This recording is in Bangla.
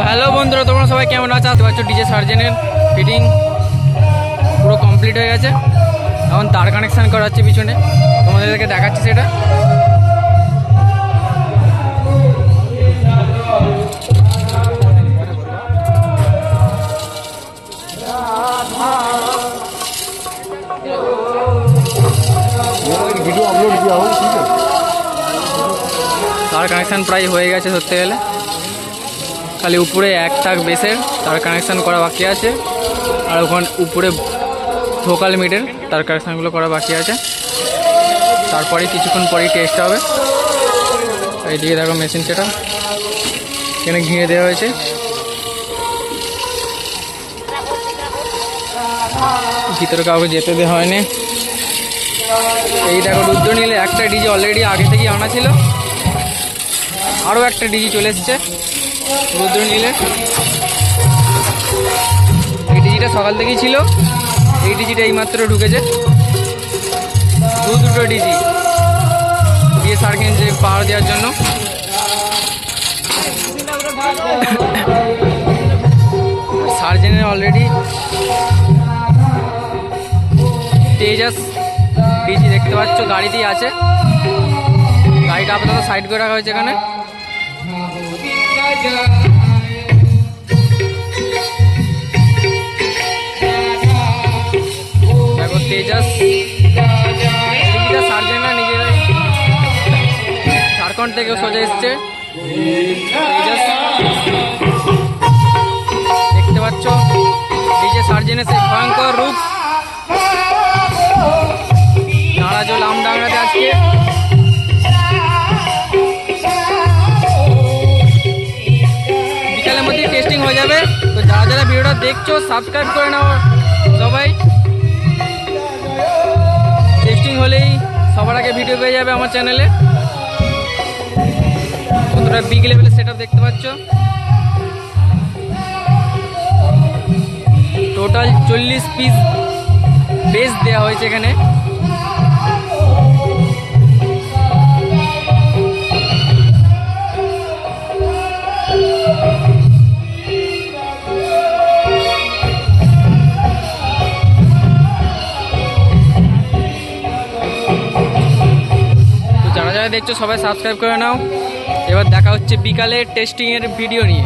হ্যালো বন্ধুরা, তোমরা সবাই কেমন আছো? আসতে পারছো ডিজে সার্জেনের ফিটিং পুরো কমপ্লিট হয়ে গেছে। এখন তার কানেকশান করা হচ্ছে পিছনে, তোমাদেরকে দেখাচ্ছি সেটা। वीडियो अपलोड किया हो ठीक है। তার কানেকশান প্রায় হয়ে গেছে ধরতে গেলে, খালি উপরে এক টাক বেসের তার কানেকশান করা বাকি আছে, আর ওখানে উপরে ভোকাল মিডের তার কানেকশানগুলো করা বাকি আছে। তারপরে কিছুক্ষণ পরেই টেস্ট হবে। এইদিকে দেখো মেশিন সেটা এখানে ঘিরে দেওয়া হয়েছে। ভিতরে কাউকে যেতে দেওয়া হয়নি। এই দেখো রুদ্রনীলে একটা ডিজি অলরেডি আগে থেকেই আনা ছিল, আরও একটা ডিজি চলে এসছে রুদ্রনীলে। এই ডিজিটা সকাল থেকেই ছিল, এই ডিজিটা এইমাত্র ঢুকেছে। দুটো ডিজি দিয়ে সার্কেঞ্জে পাওয়ার দেওয়ার জন্য। সার্জেনের অলরেডি তেজাস ডিজি দেখতে পাচ্ছ গাড়িতেই আছে। গাড়িটা আপাতত সাইড করে রাখা হয়েছে এখানে। দেখো তেজাস ডিজিটা সার্জেনরা নিজেরাই ঝাড়খণ্ড থেকে সোজা এসছে। তেজাস দেখতে পাচ্ছ ডিজে সার্জেনের সেই ভয়ঙ্কর রূপ নারাজল আমডাঙ্গাতে আজকে। বিকালের মধ্যে টেস্টিং হয়ে যাবে। তো যারা যারা ভিডিওটা দেখছো সাবস্ক্রাইব করে নাও সবাই। টেস্টিং হলেই সবার আগে ভিডিও পেয়ে যাবে আমার চ্যানেলে। কতটা বিগ লেভেলের সেটআপ দেখতে পাচ্ছ। টোটাল 40 পিস বেস দেওয়া হয়েছে এখানে। তো যারা যারা দেখছো সবাই সাবস্ক্রাইব করে নাও। এবার দেখা হচ্ছে বিকালে টেস্টিংয়ের ভিডিও নিয়ে।